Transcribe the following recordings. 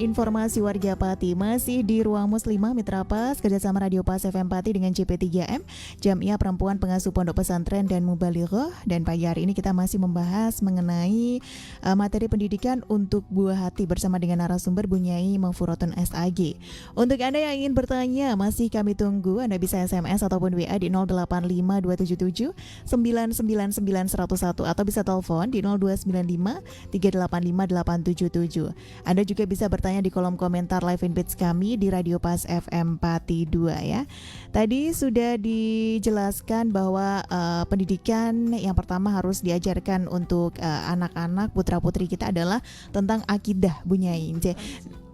informasi warga Pati. Masih di Ruang Muslimah Mitra Pas, kerjasama Radio Pas FM Pati dengan JP3M, Jamiah Perempuan Pengasuh Pondok Pesantren dan Mubalighah. Dan pagi hari ini kita masih membahas mengenai materi pendidikan untuk buah hati bersama dengan narasumber Bunyai Mafuratun SAG. Untuk Anda yang ingin bertanya, masih kami tunggu. Anda bisa SMS ataupun WA di 085277 999101 atau bisa telepon di 0295 385 877. Anda juga bisa bertanya di kolom komentar live in page kami di Radio Pas FM Pati 2 ya. Tadi sudah dijelaskan bahwa pendidikan yang pertama harus diajarkan untuk anak-anak putra-putri kita adalah tentang akidah, Bunyai.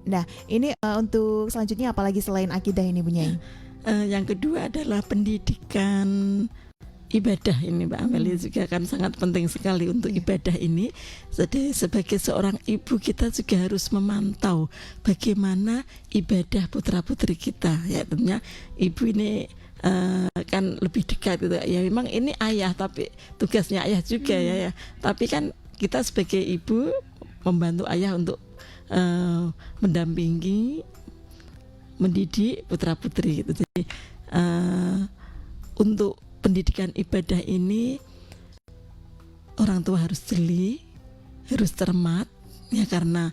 Nah, ini untuk selanjutnya apalagi selain akidah ini, Bunyai? Yang kedua adalah pendidikan ibadah ini, Mbak Amelia, juga kan sangat penting sekali untuk ibadah ini. Jadi sebagai seorang ibu kita juga harus memantau bagaimana ibadah putra-putri kita. Ya tentunya ibu ini kan lebih dekat gitu. Ya memang ini ayah, tapi tugasnya ayah juga ya. Tapi kan kita sebagai ibu membantu ayah untuk mendampingi, mendidik putra-putri gitu. Jadi untuk pendidikan ibadah ini orang tua harus jeli, harus cermat ya, karena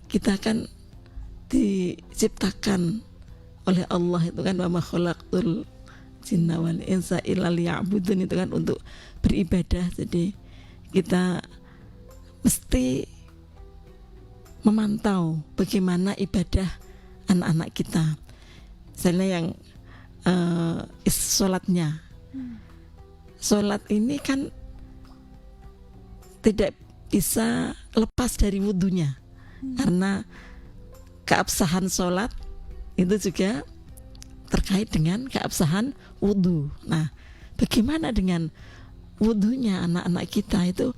kita kan diciptakan oleh Allah itu kan, wa ma khalaqtul jinna wal insa illa liya'budun, itu kan untuk beribadah. Jadi kita mesti memantau bagaimana ibadah anak-anak kita. Misalnya yang sholatnya, sholat ini kan tidak bisa lepas dari wudhunya, karena keabsahan sholat itu juga terkait dengan keabsahan wudhu. Nah, bagaimana dengan wudhunya anak-anak kita, itu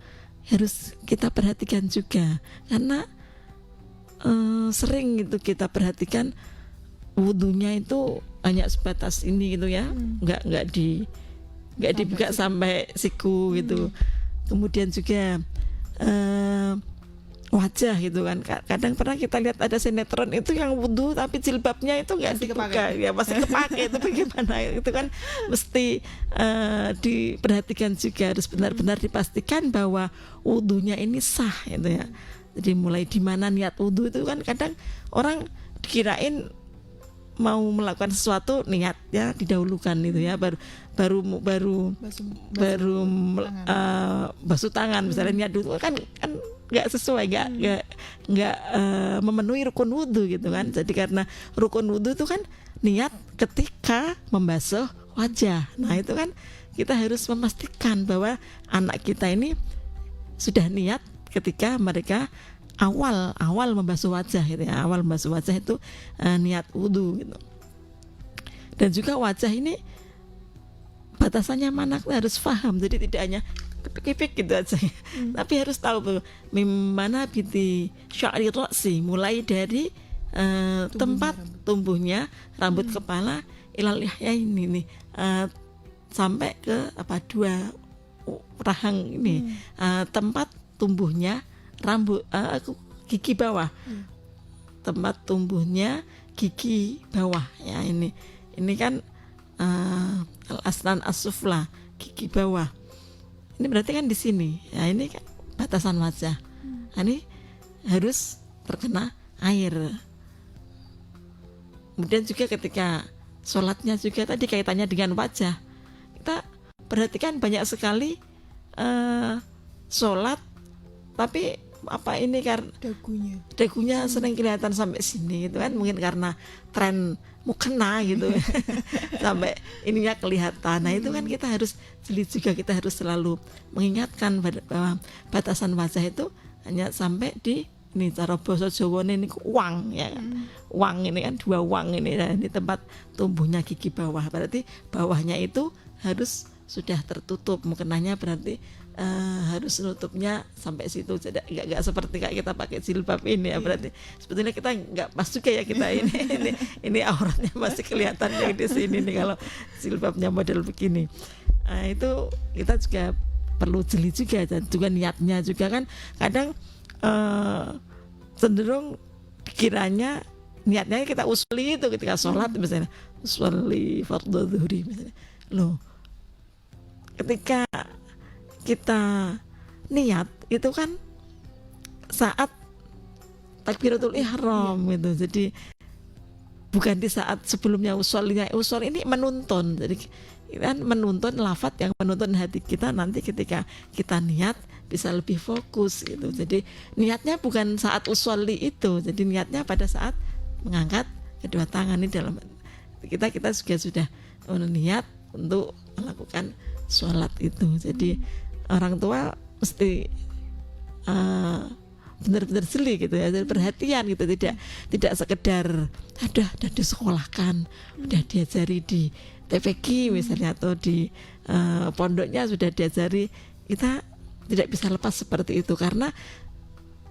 harus kita perhatikan juga, karena sering itu kita perhatikan wudhunya itu hanya sebatas ini gitu ya, nggak dibuka sampai siku gitu. Kemudian juga wajah gitu kan, kadang pernah kita lihat ada sinetron itu yang wudhu tapi jilbabnya itu nggak dibuka, ya masih kepake. Itu bagaimana, itu kan mesti diperhatikan juga, harus benar-benar dipastikan bahwa wudhunya ini sah gitu ya. Jadi mulai di mana niat wudhu itu kan kadang orang dikirain mau melakukan sesuatu niatnya didahulukan itu ya, baru basuh tangan misalnya, niat dulu kan nggak sesuai, nggak memenuhi rukun wudhu gitu kan. Jadi karena rukun wudhu itu kan niat ketika membasuh wajah. Nah itu kan kita harus memastikan bahwa anak kita ini sudah niat ketika mereka awal membasuh wajah gitu ya. Awal membasuh wajah itu niat wudhu gitu. Dan juga wajah ini batasannya mana harus paham. Jadi tidak hanya kepik-kepik gitu aja, tapi harus tahu mana binti sya'ri ra'si, mulai dari tempat tumbuhnya rambut kepala ilal lihyaini nih, sampai ke dua rahang ini, tempat tumbuhnya rambut gigi bawah, tempat tumbuhnya gigi bawah ya. Ini kan al-asnan as-sufla, gigi bawah. Ini berarti kan di sini ya, ini kan batasan wajah. Ini harus terkena air. Kemudian juga ketika sholatnya juga tadi kaitannya dengan wajah, kita perhatikan banyak sekali sholat tapi ini kan dagunya sering kelihatan sampai sini gitu kan, mungkin karena tren mukena gitu sampai ininya kelihatan. Nah itu kan kita harus jeli juga, kita harus selalu mengingatkan bahwa batasan wajah itu hanya sampai di ini, cara basa Jawa ini wang ya kan. Wang ini kan dua wang ini, nah, ini tempat tumbuhnya gigi bawah, berarti bawahnya itu harus sudah tertutup. Mukenanya berarti harus nutupnya sampai situ, jadi nggak seperti kayak kita pakai jilbab ini ya. Berarti sebetulnya kita nggak pas juga ya kita ini auratnya masih kelihatan yang di sini nih kalau jilbabnya model begini. Nah, itu kita juga perlu jeli juga, dan juga niatnya juga kan kadang cenderung pikirannya niatnya kita usuli itu ketika sholat misalnya usuli fardhu zuhri misalnya. Loh, ketika kita niat itu kan saat takbiratul ihram gitu. Jadi bukan di saat sebelumnya usul ini menuntun. Jadi kan menuntun lafadz yang menuntun hati kita nanti ketika kita niat bisa lebih fokus gitu. Jadi niatnya bukan saat usolli itu. Jadi niatnya pada saat mengangkat kedua tangan ini dalam kita juga sudah niat untuk melakukan sholat itu. Jadi orang tua mesti benar-benar jeli gitu ya, perhatian gitu, tidak sekedar udah disekolahkan, udah diajari di TPQ misalnya atau di pondoknya sudah diajari, kita tidak bisa lepas seperti itu karena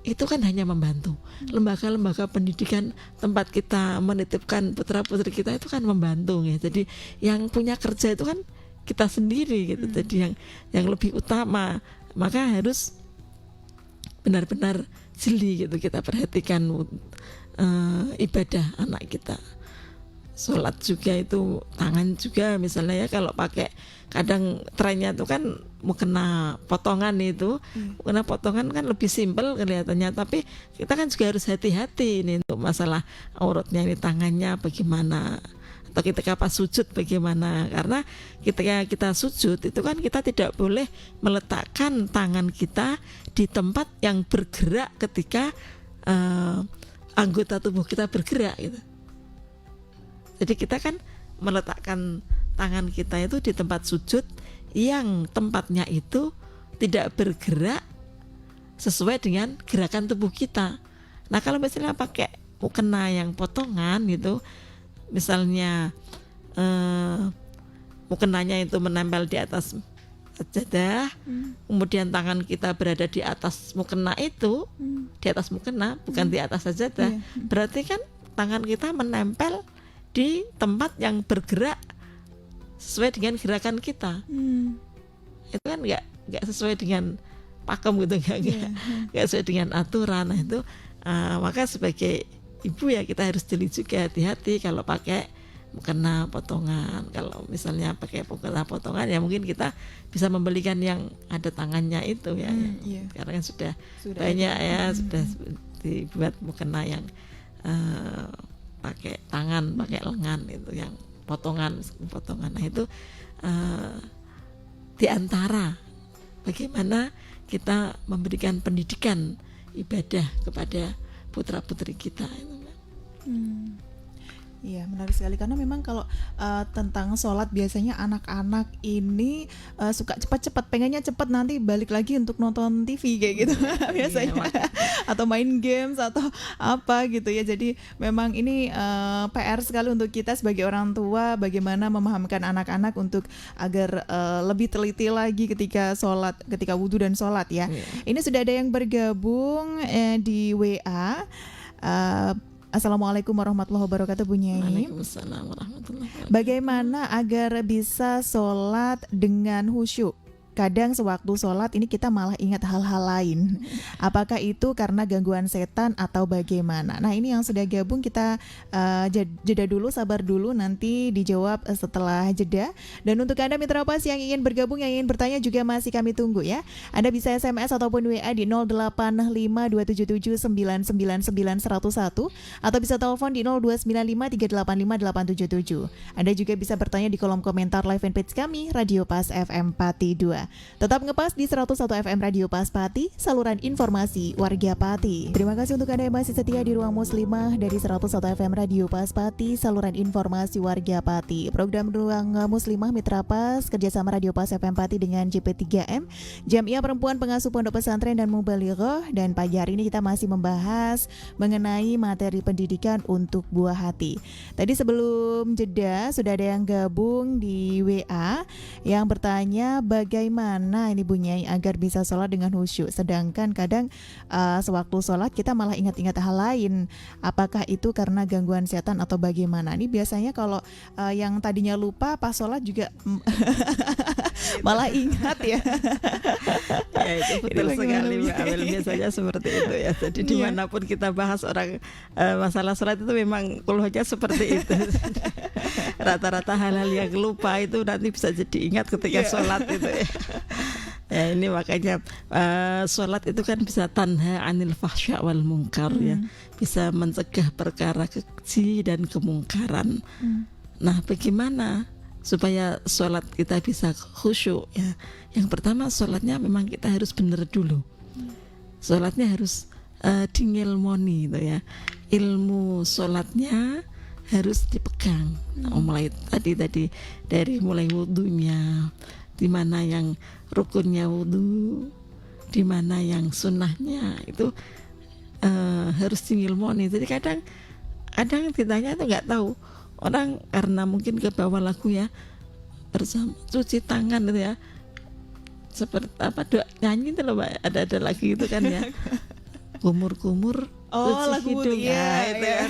itu kan hanya membantu. Lembaga-lembaga pendidikan tempat kita menitipkan putra-putri kita itu kan membantu ya. Jadi yang punya kerja itu kan kita sendiri gitu. Jadi yang lebih utama, maka harus benar-benar jeli gitu kita perhatikan ibadah anak kita. Sholat juga itu tangan juga misalnya ya, kalau pakai kadang trennya itu kan mukena potongan itu, mukena potongan kan lebih simpel kelihatannya, tapi kita kan juga harus hati-hati ini untuk masalah auratnya ini, tangannya bagaimana, atau ketika pas sujud bagaimana, karena ketika kita sujud itu kan kita tidak boleh meletakkan tangan kita di tempat yang bergerak ketika anggota tubuh kita bergerak gitu. Jadi kita kan meletakkan tangan kita itu di tempat sujud yang tempatnya itu tidak bergerak sesuai dengan gerakan tubuh kita. Nah kalau misalnya pakai mukena yang potongan gitu, misalnya mukenanya itu menempel di atas sajadah, kemudian tangan kita berada di atas mukena itu, di atas mukena bukan di atas sajadah, berarti kan tangan kita menempel di tempat yang bergerak sesuai dengan gerakan kita. Itu kan nggak sesuai dengan pakem gitu, nggak sesuai dengan aturan. Nah itu maka sebagai ibu ya kita harus jeli juga, hati-hati kalau pakai mukena potongan. Kalau misalnya pakai mukena potongan ya mungkin kita bisa membelikan yang ada tangannya itu ya, karena kan sudah banyak ya, sudah dibuat mukena yang pakai tangan, pakai lengan itu yang potongan. Nah itu diantara bagaimana kita memberikan pendidikan ibadah kepada putra-putri kita. Iya, menarik sekali karena memang kalau tentang sholat biasanya anak-anak ini suka cepat-cepat, pengennya cepat nanti balik lagi untuk nonton TV kayak gitu biasanya, atau main games atau apa gitu ya. Jadi memang ini PR sekali untuk kita sebagai orang tua, bagaimana memahamkan anak-anak untuk agar lebih teliti lagi ketika sholat, ketika wudhu dan sholat ya. Ini sudah ada yang bergabung di WA. Assalamualaikum warahmatullahi wabarakatuh Bu Nyai. Waalaikumsalam warahmatullahi wabarakatuh. Bagaimana agar bisa sholat dengan khusyuk? Kadang sewaktu sholat ini kita malah ingat hal-hal lain. Apakah itu karena gangguan setan atau bagaimana? Nah ini yang sudah gabung kita jeda dulu, sabar dulu, nanti dijawab setelah jeda. Dan untuk Anda Mitra Pas yang ingin bergabung, yang ingin bertanya juga masih kami tunggu ya. Anda bisa SMS ataupun WA di 085277999101 atau bisa telepon di 0295385877. Anda juga bisa bertanya di kolom komentar live fanpage kami Radio Pas FM Pati 2. Tetap ngepas di 101 FM Radio Pas Pati, saluran informasi warga Pati. Terima kasih untuk Anda yang masih setia di Ruang Muslimah dari 101 FM Radio Pas Pati, saluran informasi warga Pati. Program Ruang Muslimah Mitra Pas kerjasama Radio Pas FM Pati dengan JP3M, Jamiah Perempuan Pengasuh Pondok Pesantren dan Mubalighah. Dan pagi hari ini kita masih membahas mengenai materi pendidikan untuk buah hati. Tadi sebelum jeda sudah ada yang gabung di WA yang bertanya bagaimana bagaimana ini Bu Nyai agar bisa sholat dengan khusyuk? Sedangkan kadang sewaktu sholat kita malah ingat-ingat hal lain. Apakah itu karena gangguan setan atau bagaimana? Ini biasanya kalau yang tadinya lupa pas sholat juga malah ingat ya. Ya itu betul sekali Mbak Amel, biasanya seperti itu ya. Jadi dimanapun kita bahas orang masalah sholat itu memang keluhannya seperti itu. Rata-rata hal-hal yang lupa itu nanti bisa jadi ingat ketika sholat itu ya. Ya ini makanya sholat itu kan bisa tanha anil fahsya wal munkar ya, bisa mencegah perkara keji dan kemungkaran. Nah bagaimana supaya sholat kita bisa khusyuk ya? Yang pertama sholatnya memang kita harus benar dulu. Sholatnya harus dingilmoni gitu ya. Ilmu sholatnya harus dipegang. Mulai tadi dari mulai wudunya, di mana yang rukunnya wudu, di mana yang sunnahnya itu harus dingilmoni. Jadi kadang kitanya itu nggak tahu. Orang karena mungkin ke bawah lagu ya, bersama cuci tangan gitu ya, seperti apa doa nyanyi itu loh Mbak, ada lagi itu kan ya, kumur-kumur lagu hidung ya, itu ya.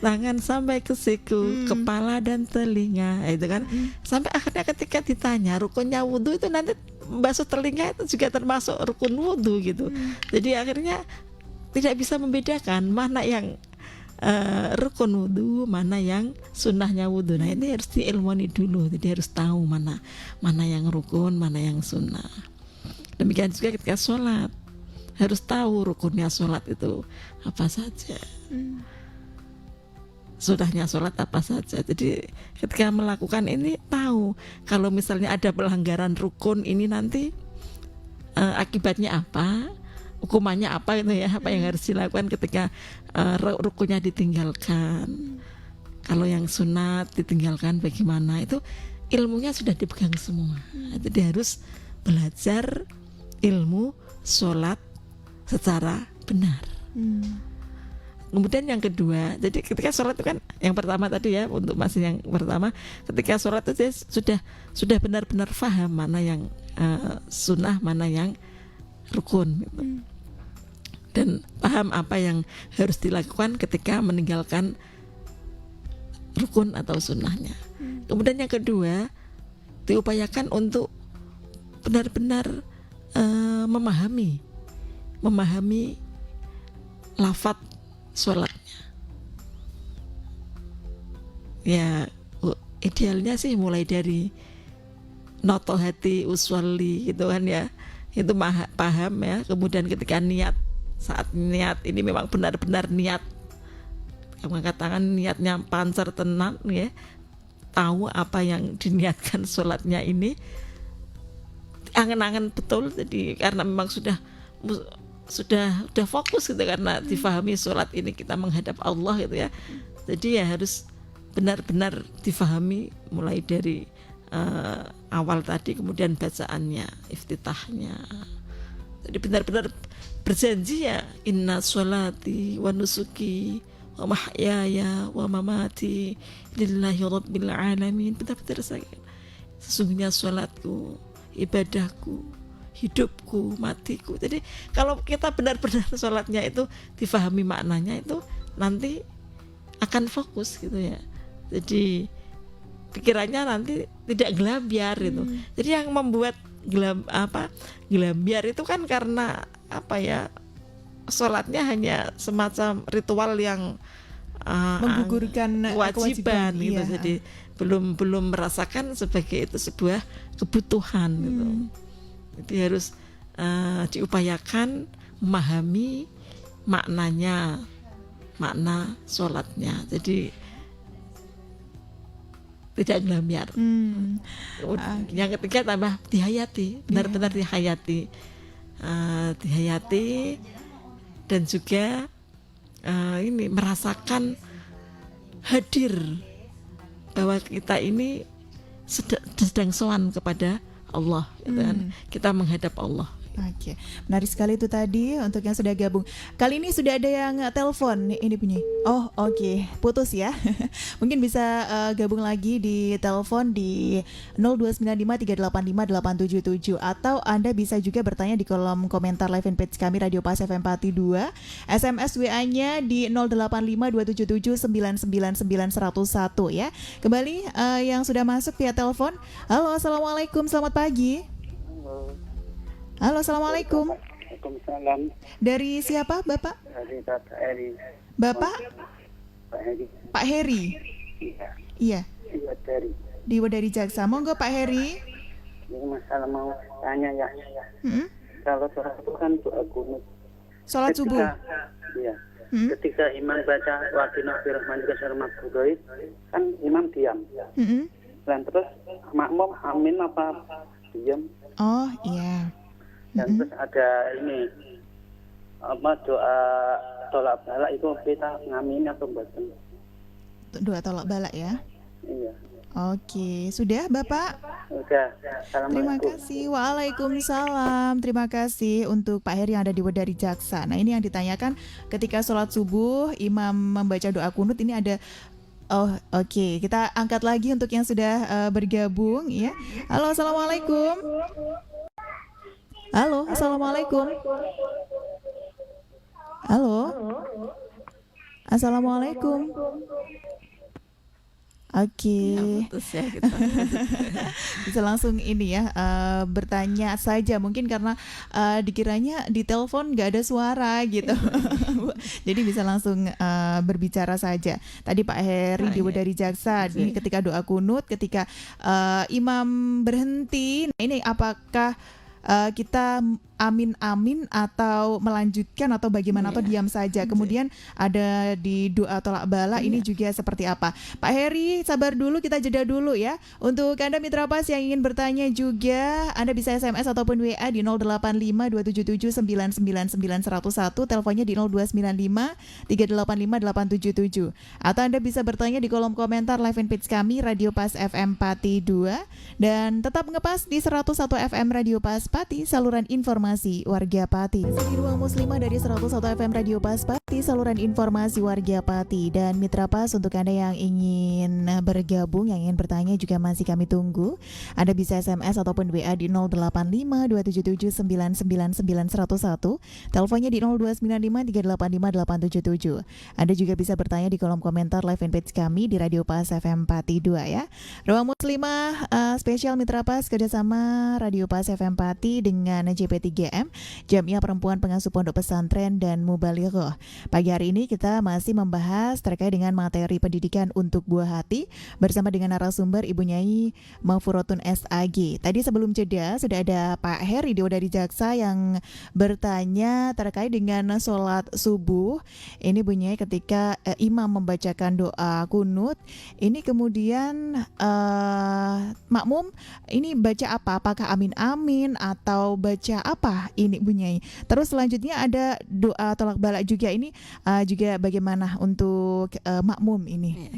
Tangan sampai ke siku, kepala dan telinga itu kan, sampai akhirnya ketika ditanya rukunnya wudu itu nanti basuh telinga itu juga termasuk rukun wudu gitu. Jadi akhirnya tidak bisa membedakan mana yang rukun wudu, mana yang sunnahnya wudu. Nah ini harus diilmoni dulu, jadi harus tahu mana yang rukun, mana yang sunnah. Demikian juga ketika sholat, harus tahu rukunnya sholat itu apa saja, sunnahnya sholat apa saja. Jadi ketika melakukan ini tahu kalau misalnya ada pelanggaran rukun ini nanti akibatnya apa, hukumannya apa itu ya, apa yang harus dilakukan ketika rukunnya ditinggalkan. Kalau yang sunat ditinggalkan bagaimana, itu ilmunya sudah dipegang semua. Jadi harus belajar ilmu sholat secara benar. Kemudian yang kedua, jadi ketika sholat itu kan yang pertama tadi ya, untuk masih yang pertama, ketika sholat itu sudah benar-benar paham mana yang sunnah, mana yang rukun gitu. Dan paham apa yang harus dilakukan ketika meninggalkan rukun atau sunnahnya. Kemudian yang kedua, diupayakan untuk benar-benar memahami lafaz sholatnya. Ya idealnya sih mulai dari noto hati uswali gitu kan ya, itu paham ya. Kemudian ketika niat, saat niat ini memang benar-benar niat, angkat tangan niatnya pancar tenang ya, tahu apa yang diniatkan sholatnya ini, angen-angen betul. Jadi karena memang sudah fokus gitu, karena difahami sholat ini kita menghadap Allah gitu ya. Jadi ya harus benar-benar difahami mulai dari awal tadi, kemudian bacaannya, iftitahnya. Jadi benar-benar berjanji ya, inna sholati wa nusuki wa mahyaya wa mamati lillahi rabbil alamin. Benar-benar sesungguhnya sholatku, ibadahku, hidupku, matiku. Jadi kalau kita benar-benar sholatnya itu difahami maknanya, itu nanti akan fokus gitu ya. Jadi pikirannya nanti tidak gelambiar gitu. Jadi yang membuat gelambiar itu kan karena apa ya, sholatnya hanya semacam ritual yang menggugurkan kewajiban gitu. Iya. Jadi belum merasakan sebagai itu sebuah kebutuhan gitu. Jadi harus diupayakan memahami maknanya, makna sholatnya. Jadi tidak gelambiar. Yang ketiga tambah dihayati, benar-benar dihayati, dan juga ini merasakan hadir bahwa kita ini sedang sowan kepada Allah, gitu kan. Kita menghadap Allah Oke, menarik sekali itu tadi untuk yang sudah gabung. Kali ini sudah ada yang telepon ini bunyi. Oh, oke, putus ya. Mungkin bisa gabung lagi di telepon di 02953858777 atau Anda bisa juga bertanya di kolom komentar live fanpage kami Radio Pas FM Pati 2. SMS WA-nya di 085277999101 ya. Kembali yang sudah masuk via telepon. Halo, assalamualaikum, selamat pagi. Halo, assalamualaikum. Waalaikumsalam. Dari siapa, Bapak? Dari Bapak Heri. Bapak? Pak Heri. Pak Heri. Iya. Iya. Iya dari. Dari Jaksa. Monggo Pak Heri. Ini masalah mau tanya ya. Kalau sholat itu kan doa kunut. Sholat subuh. Iya. Ketika imam baca wadina firman juga sarma budoid, kan imam diam. Dan terus makmum amin apa diam? Oh iya. Dan terus ada ini apa doa tolak balak itu kita ngamin atau batin? Doa tolak balak ya. Iya. Oke, sudah Bapak? Udah. Terima kasih. Waalaikumsalam. Terima kasih untuk Pak Heri yang ada di Wedari Jaksa. Nah, ini yang ditanyakan ketika sholat subuh imam membaca doa kunut ini ada. Oh, oke. Kita angkat lagi untuk yang sudah bergabung ya. Halo, assalamualaikum. Halo, assalamualaikum. Halo. Assalamualaikum. Oke. Putus ya gitu. Bisa langsung ini ya bertanya saja mungkin karena dikiranya di telepon nggak ada suara gitu. Jadi bisa langsung berbicara saja. Tadi Pak Heri dari Jaksa ini ketika doa kunut ketika imam berhenti. Nah, ini apakah kita amin atau melanjutkan atau bagaimana atau diam saja. Kemudian ada di doa tolak bala ini juga seperti apa. Pak Heri sabar dulu, kita jeda dulu ya. Untuk Anda Mitra Pas yang ingin bertanya juga Anda bisa SMS ataupun WA di 085277999101, teleponnya di 0295385877, atau Anda bisa bertanya di kolom komentar live fanpage kami Radio Pas FM Pati 2. Dan tetap ngepas di 101 FM Radio Pas Pati, saluran informasi warga Pati. Di Ruang Muslimah dari 101 FM Radio Pas Pati, saluran informasi warga Pati. Dan Mitra Pas, untuk Anda yang ingin bergabung, yang ingin bertanya juga masih kami tunggu. Anda bisa SMS ataupun WA di 085277999101, teleponnya di 0295385877. Anda juga bisa bertanya di kolom komentar live fanpage kami di Radio Pas FM Pati 2 ya. Ruang Muslimah spesial Mitra Pas kerjasama Radio Pas FM Pati dengan JP3M, Jamiah Perempuan Pengasuh Pondok Pesantren dan Mubalighah. Pagi hari ini kita masih membahas terkait dengan materi pendidikan untuk buah hati bersama dengan narasumber Ibu Nyai Maufuratun SAG. Tadi sebelum jeda sudah ada Pak Heri dari Jaksa yang bertanya terkait dengan sholat subuh. Ini Bu Nyai ketika imam membacakan doa kunut, ini kemudian makmum ini baca apa? Apakah amin atau baca apa ini Bu Nyai? Terus selanjutnya ada doa tolak balak juga, ini juga bagaimana untuk makmum ini?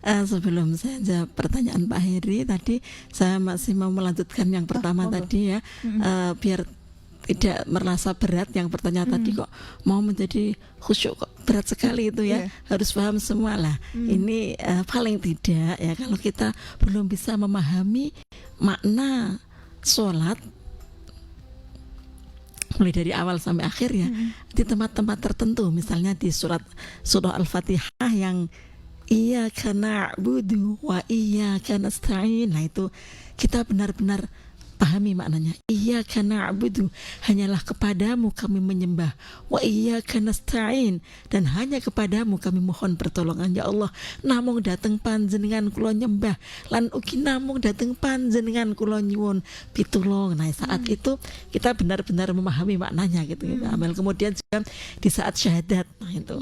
Sebelum saya jawab pertanyaan Pak Heri tadi, saya masih mau melanjutkan yang pertama tadi ya, biar tidak merasa berat. Yang pertanyaan tadi kok mau menjadi khusyuk kok berat sekali itu ya, harus paham semua lah. Ini paling tidak ya, kalau kita belum bisa memahami makna sholat mulai dari awal sampai akhir ya, di tempat-tempat tertentu, misalnya di surah Al-Fatihah yang iyyaka na'budu wa iyyaka nasta'in. Nah, itu kita benar-benar pahami maknanya. Iyyaka na'budu, hanyalah kepadamu kami menyembah. Wa iyyaka nasta'in, dan hanya kepadamu kami mohon pertolongan. Ya Allah, namung dateng panjenengan kula nyembah, lan ugi namung dateng panjenengan kula nyuwun pitulung. Nah, saat itu kita benar-benar memahami maknanya gitu. Amal. Kemudian juga di saat syahadat, nah itu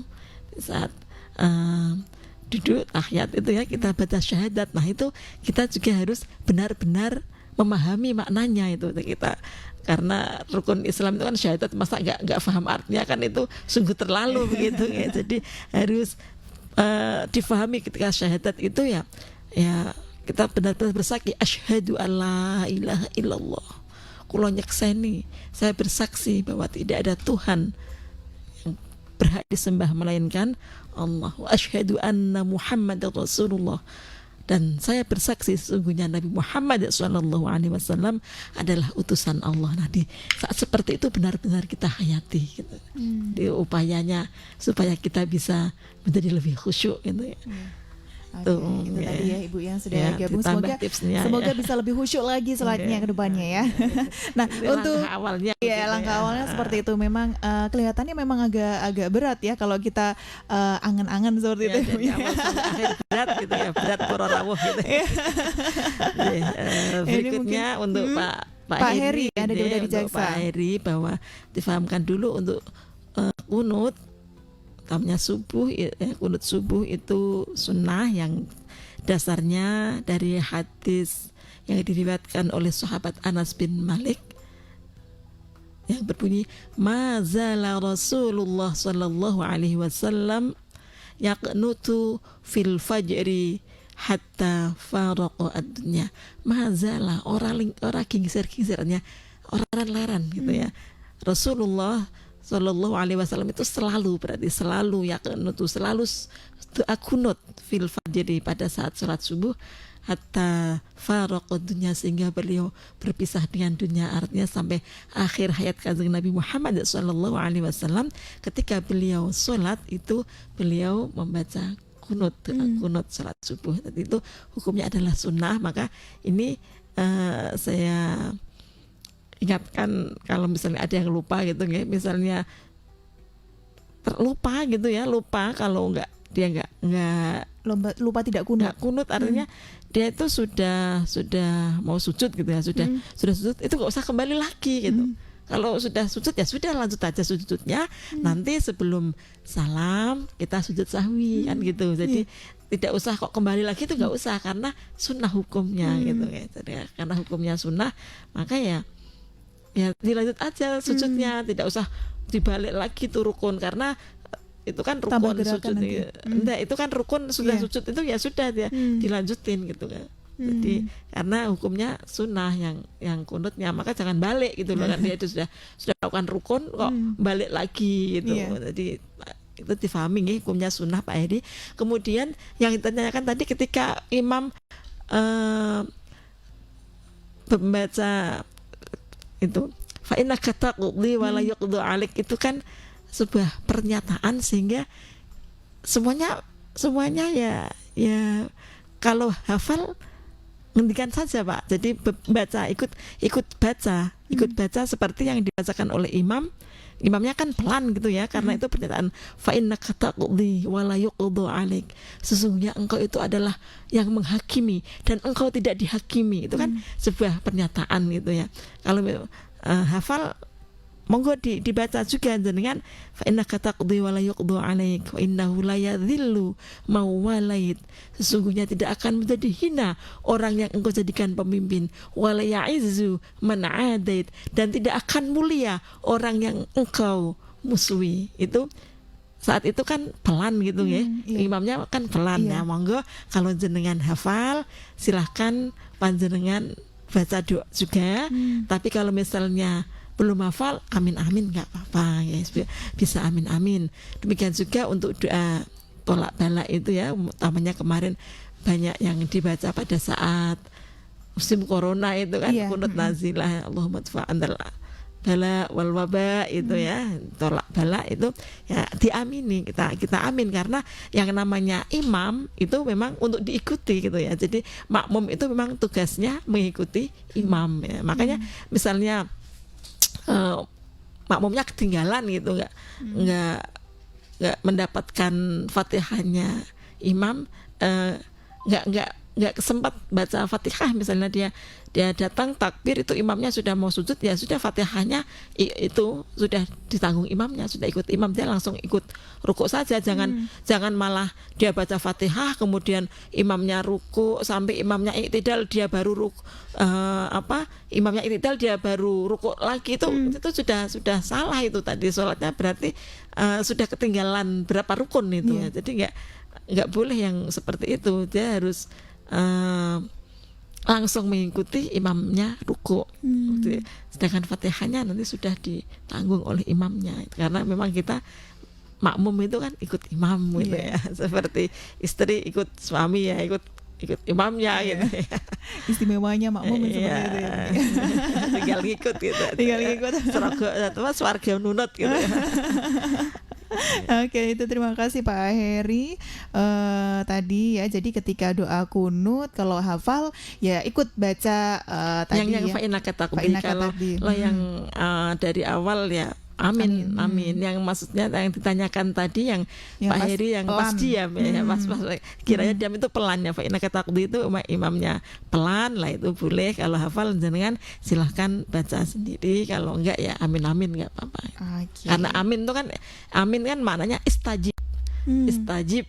di saat duduk tahiyat itu ya, kita baca syahadat. Nah, itu kita juga harus benar-benar memahami maknanya itu kita, karena rukun Islam itu kan syahadat, masa nggak paham artinya kan itu sungguh terlalu begitu ya. Jadi harus difahami ketika syahadat itu ya kita benar-benar bersaksi asyhadu alla ilaha illallah kula nyekseni, saya bersaksi bahwa tidak ada Tuhan yang berhak disembah melainkan Allah, wa asyhadu anna Muhammadar Rasulullah, dan saya bersaksi sesungguhnya Nabi Muhammad SAW adalah utusan Allah. Nah, di saat seperti itu benar-benar kita hayati gitu. Di upayanya supaya kita bisa menjadi lebih khusyuk gitu ya. Oke, itu tadi ya Ibu yang sudah gabung, semoga bisa lebih khusyuk lagi selanjutnya ke depannya ya. Nah, untuk langkah awalnya seperti itu memang kelihatannya memang agak berat ya kalau kita angan-angan seperti itu. Berat gitu ya, berat kororawuh gitu. Berikutnya untuk Pak Heri ada di Jaksa. Pak Heri bahwa difahamkan dulu untuk kunut utamanya subuh, kunut subuh itu sunnah yang dasarnya dari hadis yang diriwayatkan oleh sahabat Anas bin Malik yang berbunyi, mazala Rasulullah sallallahu alaihi wasallam yaqnutu fil fajri hatta faraqa ad-dunya. Mazala orang gingser-gingsernya, orang leran gitu ya. Rasulullah Sallallahu alaihi wasallam itu selalu yaqnutu, selalu doa kunut fil fajri pada saat salat subuh hatta faraqad dunya, sehingga beliau berpisah dengan dunia, artinya sampai akhir hayat kanjeng Nabi Muhammad sallallahu alaihi wasallam. Ketika beliau salat itu beliau membaca kunut, kunut salat subuh. Tadi itu hukumnya adalah sunnah. Maka ini saya ingatkan kalau misalnya ada yang lupa gitu ya, misalnya terlupa gitu ya, lupa kalau dia nggak lupa tidak kunut. Kunut artinya dia itu sudah mau sujud gitu ya, sudah sujud itu nggak usah kembali lagi gitu. Kalau sudah sujud ya sudah, lanjut aja sujudnya. Nanti sebelum salam kita sujud sahwi kan gitu. Jadi tidak usah kok kembali lagi, itu nggak usah, karena sunnah hukumnya gitu ya. Jadi, karena hukumnya sunnah, maka ya dilanjut aja sujudnya, tidak usah dibalik lagi tuh rukun, karena itu kan rukun sujud. Enggak, itu kan rukun sudah sujud itu ya sudah dia dilanjutin gitu kan. Jadi karena hukumnya sunnah yang kunutnya, maka jangan balik gitu loh kan, dia itu sudah lakukan rukun kok balik lagi gitu. Jadi itu difahami nih hukumnya sunnah Pak Hedi. Kemudian yang ditanyakan tadi ketika imam membaca itu fa innaka taqdi wa la yuqdu 'alaik, itu kan sebuah pernyataan sehingga semuanya ya kalau hafal ngendikan saja Pak. Jadi baca ikut baca seperti yang dibacakan oleh imamnya kan pelan gitu ya, karena itu pernyataan fa innaka taqdi wa la yuqdu 'alaik, sesungguhnya engkau itu adalah yang menghakimi dan engkau tidak dihakimi. Itu kan sebuah pernyataan gitu ya. Kalau hafal monggo dibaca juga dengan fa innaka taqdi wa la yuqdu 'alaik wa innahu la yadhillu man walait, sesungguhnya tidak akan menjadi hina orang yang engkau jadikan pemimpin, wa la ya'izzu man 'adait, dan tidak akan mulia orang yang engkau musuhi. Itu saat itu kan pelan gitu ya. Imamnya kan pelan ya. Monggo kalau jenengan hafal silahkan panjenengan baca doa juga. Tapi kalau misalnya belum hafal, amin nggak apa-apa ya, bisa amin. Demikian juga untuk doa tolak bala itu ya, utamanya kemarin banyak yang dibaca pada saat musim corona itu kan, kunut nazilah Allahumma tfa'andal bala wal waba itu ya, tolak bala itu ya diamini, kita amin, karena yang namanya imam itu memang untuk diikuti gitu ya. Jadi makmum itu memang tugasnya mengikuti imam ya. Makanya misalnya makmumnya ketinggalan gitu, nggak mendapatkan Fatihahnya imam, nggak sempat baca Fatihah, misalnya dia datang takbir itu imamnya sudah mau sujud, ya sudah Fatihahnya itu sudah ditanggung imamnya, sudah ikut imam, dia langsung ikut ruku saja. Jangan malah dia baca Fatihah kemudian imamnya ruku sampai imamnya i'tidal dia baru imamnya i'tidal dia baru ruku lagi, itu sudah salah, itu tadi sholatnya berarti sudah ketinggalan berapa rukun itu ya. Jadi nggak boleh yang seperti itu, dia harus langsung mengikuti imamnya ruku. Sedangkan Fatihahnya nanti sudah ditanggung oleh imamnya, karena memang kita makmum itu kan ikut imam gitu ya, seperti istri ikut suami ya, ikut imamnya gitu ya. Istimewanya makmum seperti itu ya. Tinggal ngikut gitu. Tinggal ngikut. Swarga nunut gitu ya. Oke, itu terima kasih Pak Heri tadi ya. Jadi ketika doa kunut kalau hafal ya ikut baca tadi yang ya. fa'inaka taqdi. Kalau yang dari awal ya amin. Yang maksudnya yang ditanyakan tadi yang Pak Heri yang pas diam ya, pas kiranya diam itu pelan ya. Fa'inaka taqdi itu imamnya pelan lah, itu boleh. Kalau hafal jenengan silahkan baca sendiri, kalau enggak ya amin enggak apa-apa. Karena amin kan maknanya istajib. Istajib.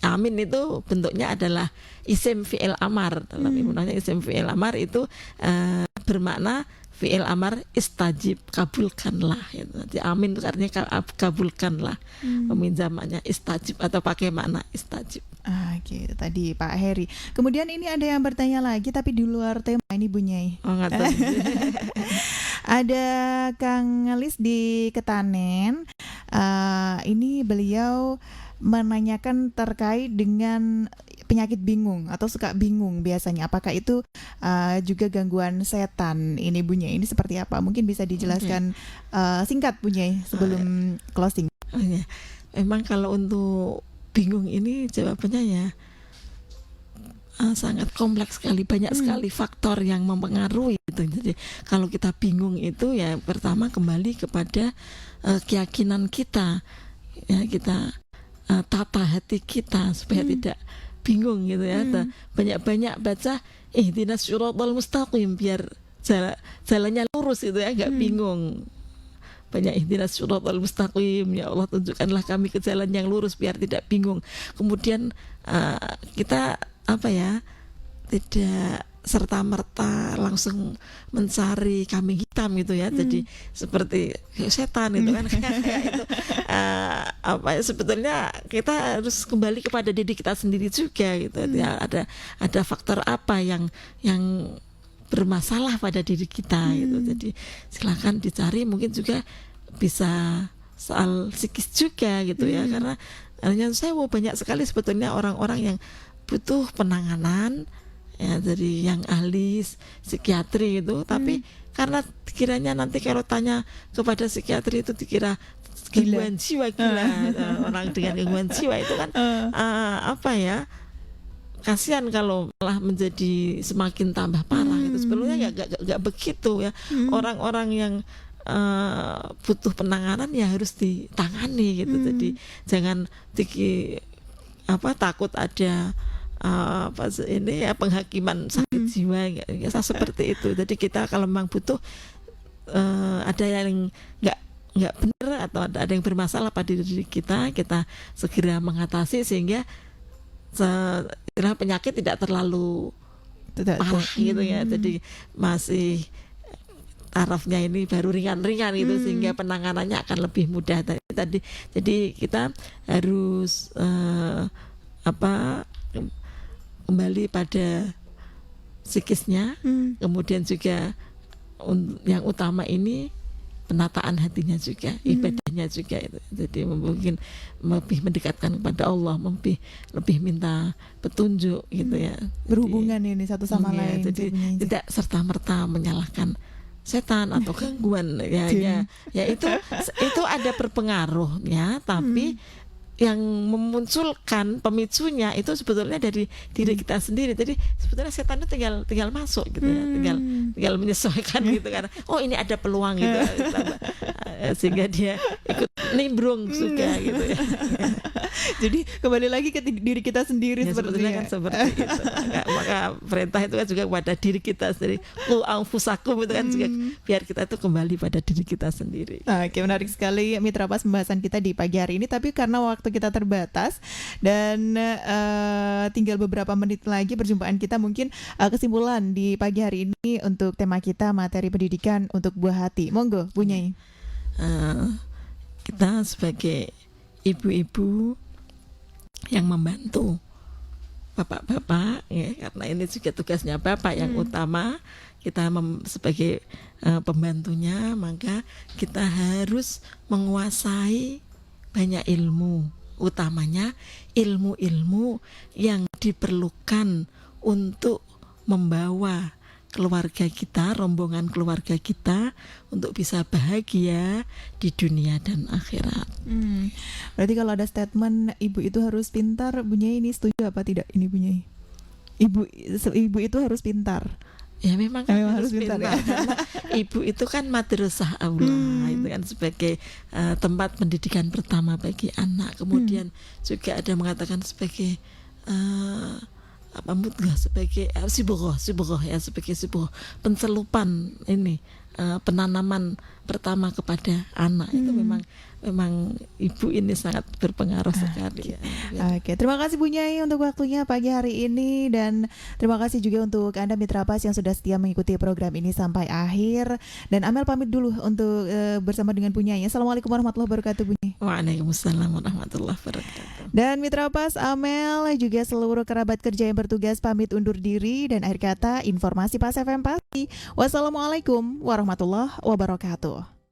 Amin itu bentuknya adalah isim fi'il amar. Dalam ilmunya isim fi'il amar itu bermakna fi'il amar istajib, kabulkanlah gitu. Jadi amin itu artinya kabulkanlah. Peminjamannya istajib atau pakai makna istajib. Gitu tadi Pak Heri. Kemudian ini ada yang bertanya lagi tapi di luar tema ini Bu Nyai. Nggak tahu. Ada Kang Ngelis di Ketanen. Ini beliau menanyakan terkait dengan penyakit bingung atau suka bingung biasanya. Apakah itu juga gangguan setan ini Bu Nyai? Ini seperti apa? Mungkin bisa dijelaskan singkat Bu Nyai sebelum closing. Memang kalau untuk bingung ini jawabannya ya sangat kompleks sekali, banyak sekali faktor yang mempengaruhi itu. Jadi kalau kita bingung itu ya pertama kembali kepada keyakinan kita ya, kita tata hati kita supaya tidak bingung gitu ya. Banyak-banyak baca ihdinas syiratal mustaqim biar jalannya lurus itu ya, nggak bingung. Banyak ihdinas syiratal mustaqim, ya Allah tunjukkanlah kami ke jalan yang lurus biar tidak bingung. Kemudian kita tidak serta-merta langsung mencari kambing hitam gitu ya. Jadi seperti setan itu kan. Itu sebetulnya kita harus kembali kepada diri kita sendiri juga gitu. Ya, ada faktor apa yang bermasalah pada diri kita gitu. Jadi silakan dicari, mungkin juga bisa soal psikis juga gitu ya, karena saya banyak sekali sebetulnya orang-orang yang butuh penanganan ya dari yang ahli psikiatri itu, tapi karena kiranya nanti kalau tanya kepada psikiatri itu dikira gangguan jiwa, gila. Orang dengan gangguan jiwa itu kan kasihan kalau malah menjadi semakin tambah parah. Itu sebelumnya nggak begitu ya. Orang-orang yang butuh penanganan ya harus ditangani gitu. Jadi jangan takut ada penghakiman sakit jiwa ya, seperti itu. Jadi kita kalau memang butuh ada yang nggak benar atau ada yang bermasalah pada diri kita segera mengatasi sehingga penyakit tidak terlalu parah gitu ya. Jadi masih tarafnya ini baru ringan-ringan gitu, sehingga penanganannya akan lebih mudah tadi. Jadi kita harus kembali pada psikisnya, kemudian juga yang utama ini penataan hatinya juga, ibadahnya juga itu. Jadi mungkin lebih mendekatkan kepada Allah, lebih minta petunjuk gitu ya. Berhubungan ini satu sama lain. Jadi tidak serta-merta menyalahkan setan atau gangguan ya itu ada berpengaruhnya, tapi yang memunculkan pemicunya itu sebetulnya dari diri kita sendiri. Jadi sebetulnya setan itu tinggal masuk gitu ya, tinggal menyesuaikan gitu kan. Oh ini ada peluang gitu, sehingga dia ikut nimbrung juga gitu ya. Jadi kembali lagi ke diri kita sendiri ya, sebetulnya kan seperti itu. Maka perintah itu kan juga kepada diri kita sendiri. Qu anfusakum itu kan juga biar kita itu kembali pada diri kita sendiri. Oke, menarik sekali Mitra Pas pembahasan kita di pagi hari ini. Tapi karena waktu kita terbatas dan tinggal beberapa menit lagi perjumpaan kita, mungkin kesimpulan di pagi hari ini untuk tema kita materi pendidikan untuk buah hati. Monggo Bu Nyai. Kita sebagai ibu-ibu yang membantu bapak-bapak ya, karena ini juga tugasnya bapak yang utama. Kita sebagai pembantunya, maka kita harus menguasai banyak ilmu, utamanya ilmu-ilmu yang diperlukan untuk membawa keluarga kita, rombongan keluarga kita untuk bisa bahagia di dunia dan akhirat. Berarti kalau ada statement ibu itu harus pintar, Bu Nyai ini setuju apa tidak ini Bu Nyai? Ibu itu harus pintar. Ya memang harus pintar ya. Karena ibu itu kan madrasah aula, itu kan sebagai tempat pendidikan pertama bagi anak. Kemudian juga ada mengatakan sebagai sebagai sibghah ya, sebagai sebuah pencelupan ini, penanaman pertama kepada anak. Itu memang ibu ini sangat berpengaruh sekali ya. Oke, terima kasih Bu Nyai untuk waktunya pagi hari ini, dan terima kasih juga untuk Anda Mitra Pas yang sudah setia mengikuti program ini sampai akhir. Dan Amel pamit dulu untuk bersama dengan Bu Nyai. Assalamualaikum warahmatullahi wabarakatuh Bu Nyai. Waalaikumsalam warahmatullahi wabarakatuh. Dan Mitra Pas, Amel juga seluruh kerabat kerja yang bertugas pamit undur diri, dan akhir kata informasi Pas FM Pasti. Wassalamualaikum warahmatullahi wabarakatuh.